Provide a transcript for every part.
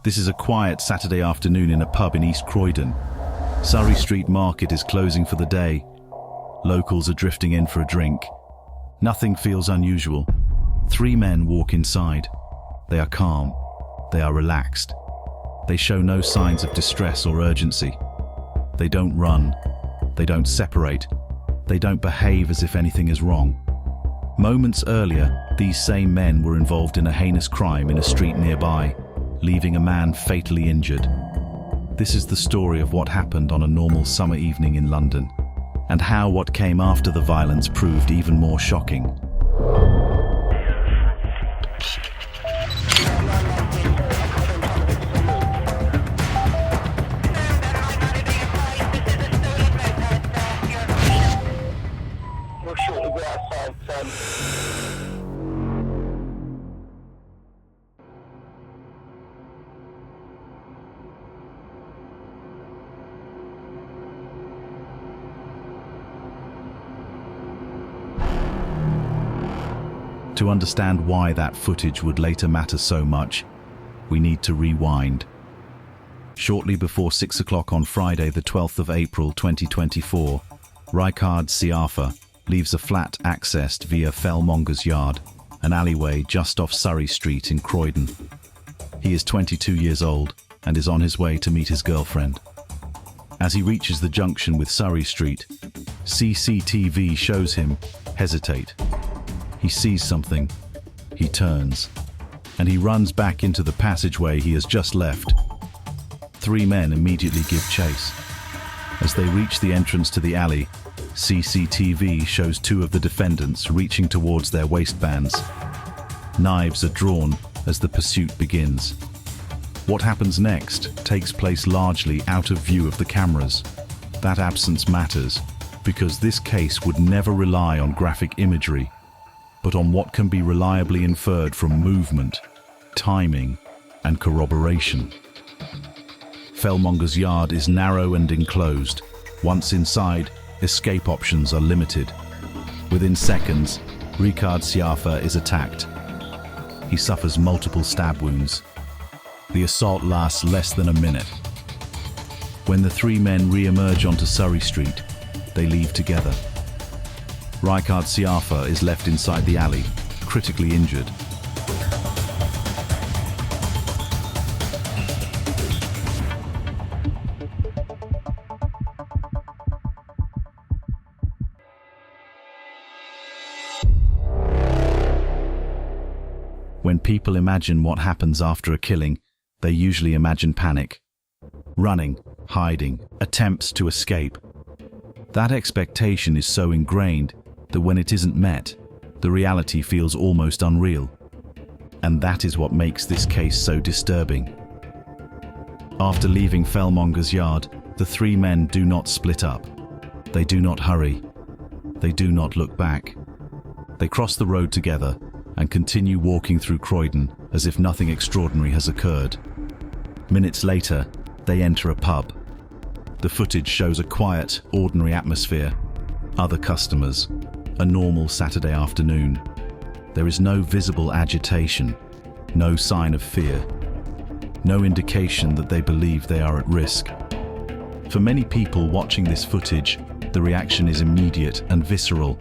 This is a quiet Saturday afternoon in a pub in East Croydon. Surrey Street Market is closing for the day. Locals are drifting in for a drink. Nothing feels unusual. 3 men walk inside. They are calm. They are relaxed. They show no signs of distress or urgency. They don't run. They don't separate. They don't behave as if anything is wrong. Moments earlier, these same men were involved in a heinous crime in a street nearby, leaving a man fatally injured. This is the story of what happened on a normal summer evening in London, and how what came after the violence proved even more shocking. To understand why that footage would later matter so much, we need to rewind. Shortly before 6 o'clock on Friday, the 12th of April 2024, Rikard Siafa leaves a flat accessed via Fellmonger's Yard, an alleyway just off Surrey Street in Croydon. He is 22 years old and is on his way to meet his girlfriend. As he reaches the junction with Surrey Street, CCTV shows him hesitate. He sees something, he turns, and he runs back into the passageway he has just left. 3 men immediately give chase. As they reach the entrance to the alley, CCTV shows 2 of the defendants reaching towards their waistbands. Knives are drawn as the pursuit begins. What happens next takes place largely out of view of the cameras. That absence matters, because this case would never rely on graphic imagery, but on what can be reliably inferred from movement, timing, and corroboration. Fellmonger's Yard is narrow and enclosed. Once inside, escape options are limited. Within seconds, Rikard Siafa is attacked. He suffers multiple stab wounds. The assault lasts less than a minute. When the 3 men re-emerge onto Surrey Street, they leave together. Rikard Siafa is left inside the alley, critically injured. When people imagine what happens after a killing, they usually imagine panic. Running, hiding, attempts to escape. That expectation is so ingrained that when it isn't met, the reality feels almost unreal. And that is what makes this case so disturbing. After leaving Fellmonger's Yard, the 3 men do not split up. They do not hurry. They do not look back. They cross the road together and continue walking through Croydon as if nothing extraordinary has occurred. Minutes later, they enter a pub. The footage shows a quiet, ordinary atmosphere. Other customers. A normal Saturday afternoon. There is no visible agitation, no sign of fear, no indication that they believe they are at risk. For many people watching this footage, the reaction is immediate and visceral.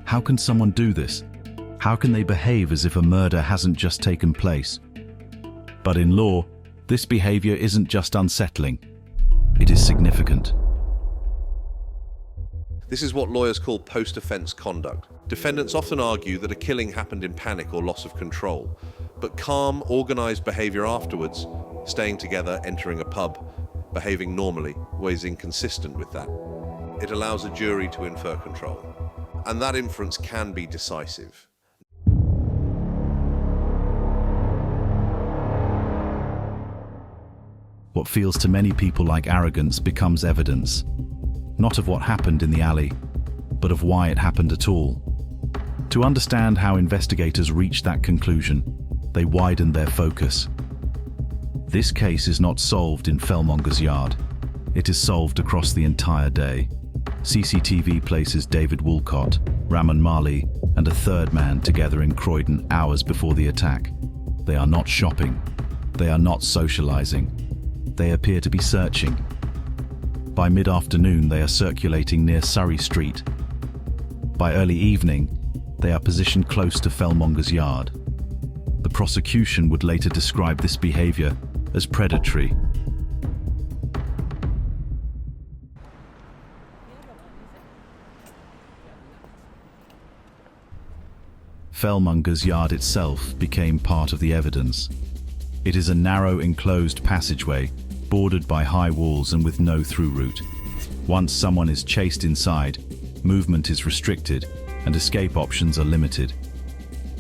How can someone do this? How can they behave as if a murder hasn't just taken place? But in law, this behavior isn't just unsettling, it is significant. This is what lawyers call post-offence conduct. Defendants often argue that a killing happened in panic or loss of control, but calm, organised behaviour afterwards, staying together, entering a pub, behaving normally, was inconsistent with that. It allows a jury to infer control, and that inference can be decisive. What feels to many people like arrogance becomes evidence. Not of what happened in the alley, but of why it happened at all. To understand how investigators reached that conclusion, they widened their focus. This case is not solved in Fellmonger's Yard. It is solved across the entire day. CCTV places David Woolcott, Raman Mali, and a 3rd man together in Croydon hours before the attack. They are not shopping. They are not socializing. They appear to be searching. By mid-afternoon, they are circulating near Surrey Street. By early evening, they are positioned close to Fellmonger's yard. The prosecution would later describe this behaviour as predatory. Fellmonger's yard itself became part of the evidence. It is a narrow enclosed passageway, bordered by high walls and with no through route. Once someone is chased inside, movement is restricted and escape options are limited.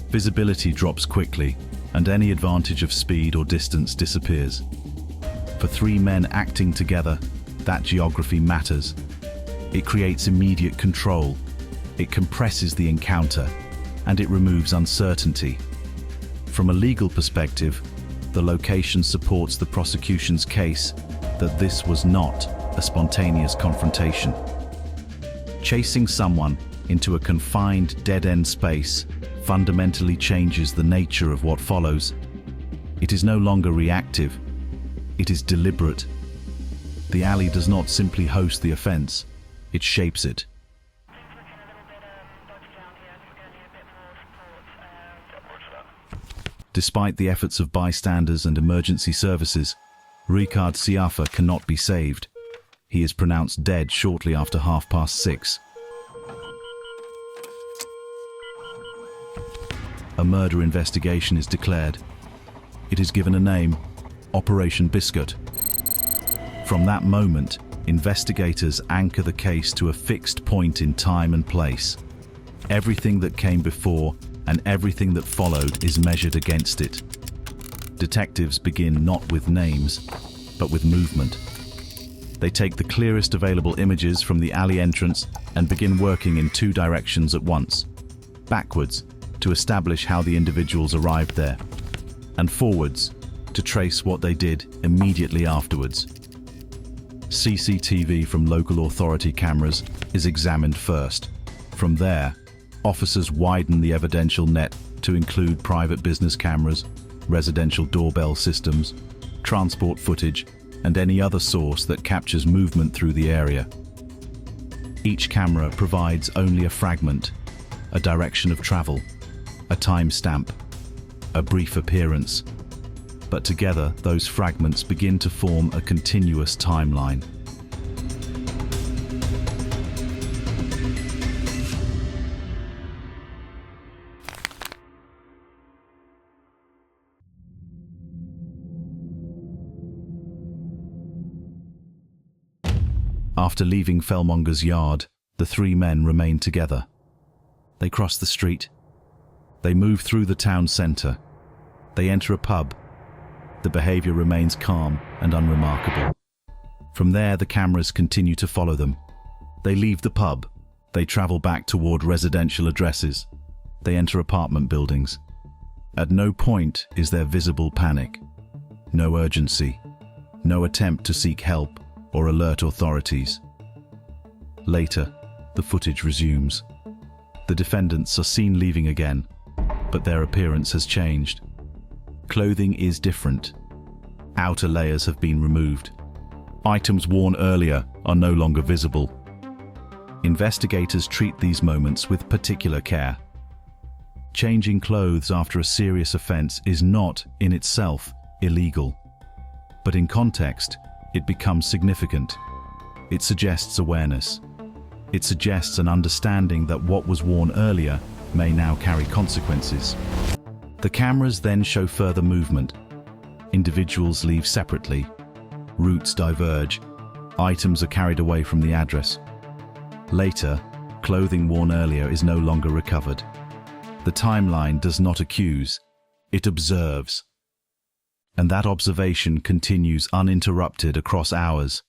Visibility drops quickly, and any advantage of speed or distance disappears. For three men acting together, that geography matters. It creates immediate control, it compresses the encounter, and it removes uncertainty. From a legal perspective, the location supports the prosecution's case that this was not a spontaneous confrontation. Chasing someone into a confined dead-end space fundamentally changes the nature of what follows. It is no longer reactive, it is deliberate. The alley does not simply host the offence, it shapes it. Despite the efforts of bystanders and emergency services, Ricard Siafa cannot be saved. He is pronounced dead shortly after 6:30. A murder investigation is declared. It is given a name, Operation Biscuit. From that moment, investigators anchor the case to a fixed point in time and place. Everything that came before and everything that followed is measured against it. Detectives begin not with names, but with movement. They take the clearest available images from the alley entrance and begin working in two directions at once. Backwards, to establish how the individuals arrived there, and forwards, to trace what they did immediately afterwards. CCTV from local authority cameras is examined first. From there, officers widen the evidential net to include private business cameras, residential doorbell systems, transport footage, and any other source that captures movement through the area. Each camera provides only a fragment, a direction of travel, a timestamp, a brief appearance. But together, those fragments begin to form a continuous timeline. After leaving Fellmonger's yard, the three men remain together. They cross the street. They move through the town centre. They enter a pub. The behaviour remains calm and unremarkable. From there, the cameras continue to follow them. They leave the pub. They travel back toward residential addresses. They enter apartment buildings. At no point is there visible panic. No urgency. No attempt to seek help or alert authorities. Later, the footage resumes. The defendants are seen leaving again, but their appearance has changed. Clothing is different. Outer layers have been removed. Items worn earlier are no longer visible. Investigators treat these moments with particular care. Changing clothes after a serious offence is not, in itself, illegal. But in context, it becomes significant. It suggests awareness. It suggests an understanding that what was worn earlier may now carry consequences. The cameras then show further movement. Individuals leave separately. Routes diverge. Items are carried away from the address. Later, clothing worn earlier is no longer recovered. The timeline does not accuse, it observes. And that observation continues uninterrupted across hours.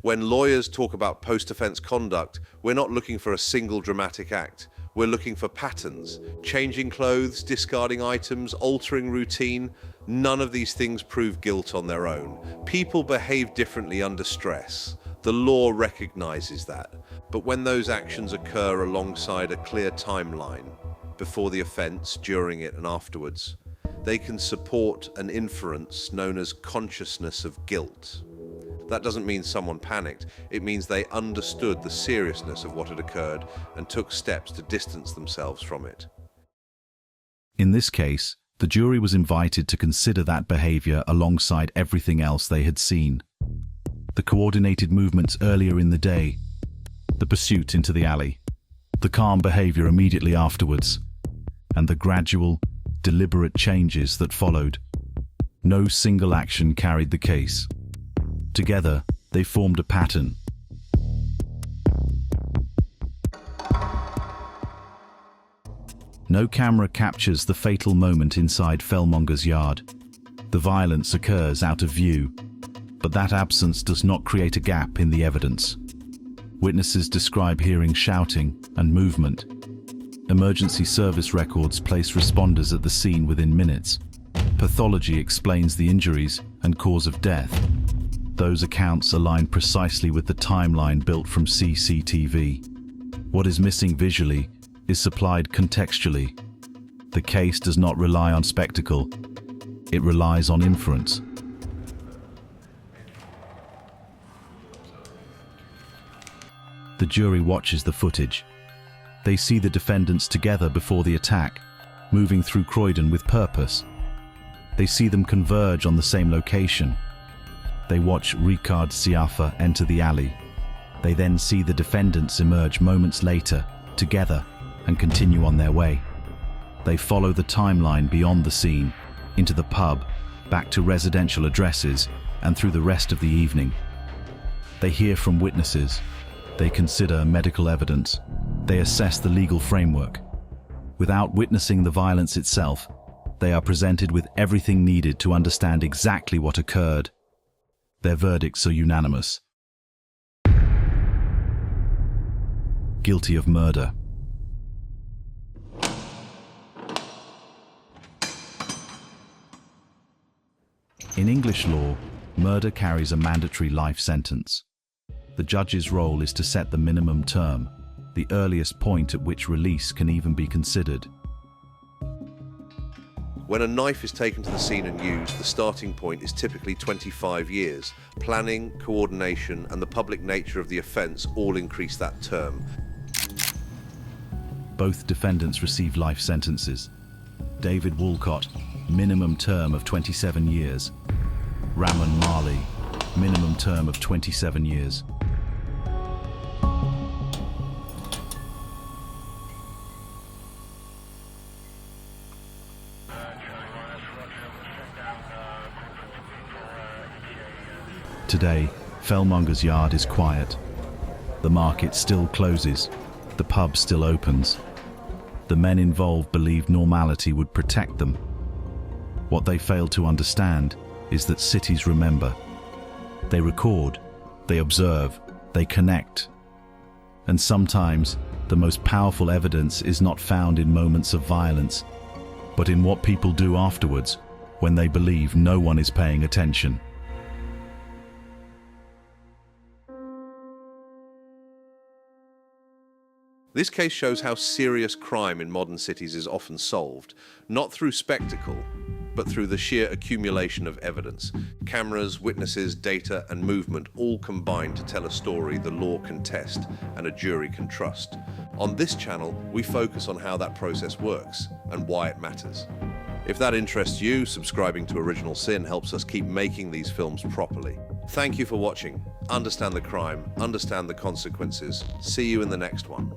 When lawyers talk about post-offence conduct, we're not looking for a single dramatic act. We're looking for patterns, changing clothes, discarding items, altering routine. None of these things prove guilt on their own. People behave differently under stress. The law recognizes that, but when those actions occur alongside a clear timeline, before the offence, during it, and afterwards, they can support an inference known as consciousness of guilt. That doesn't mean someone panicked. It means they understood the seriousness of what had occurred and took steps to distance themselves from it. In this case, the jury was invited to consider that behaviour alongside everything else they had seen. The coordinated movements earlier in the day, the pursuit into the alley, the calm behaviour immediately afterwards, and the gradual, deliberate changes that followed. No single action carried the case. Together, they formed a pattern. No camera captures the fatal moment inside Fellmonger's yard. The violence occurs out of view, but that absence does not create a gap in the evidence. Witnesses describe hearing shouting and movement. Emergency service records place responders at the scene within minutes. Pathology explains the injuries and cause of death. Those accounts align precisely with the timeline built from CCTV. What is missing visually is supplied contextually. The case does not rely on spectacle, it relies on inference. The jury watches the footage. They see the defendants together before the attack, moving through Croydon with purpose. They see them converge on the same location. They watch Ricard Siafa enter the alley. They then see the defendants emerge moments later, together, and continue on their way. They follow the timeline beyond the scene, into the pub, back to residential addresses, and through the rest of the evening. They hear from witnesses. They consider medical evidence. They assess the legal framework. Without witnessing the violence itself, they are presented with everything needed to understand exactly what occurred. Their verdicts are unanimous. Guilty of murder. In English law, murder carries a mandatory life sentence. The judge's role is to set the minimum term, the earliest point at which release can even be considered. When a knife is taken to the scene and used, the starting point is typically 25 years. Planning, coordination, and the public nature of the offence all increase that term. Both defendants receive life sentences. David Walcott, minimum term of 27 years. Ramon Marley, minimum term of 27 years. Today, Fellmonger's yard is quiet. The market still closes. The pub still opens. The men involved believed normality would protect them. What they failed to understand is that cities remember. They record, they observe, they connect. And sometimes, the most powerful evidence is not found in moments of violence, but in what people do afterwards, when they believe no one is paying attention. This case shows how serious crime in modern cities is often solved, not through spectacle, but through the sheer accumulation of evidence. Cameras, witnesses, data, and movement all combine to tell a story the law can test and a jury can trust. On this channel, we focus on how that process works and why it matters. If that interests you, subscribing to Original Sin helps us keep making these films properly. Thank you for watching. Understand the crime, understand the consequences. See you in the next one.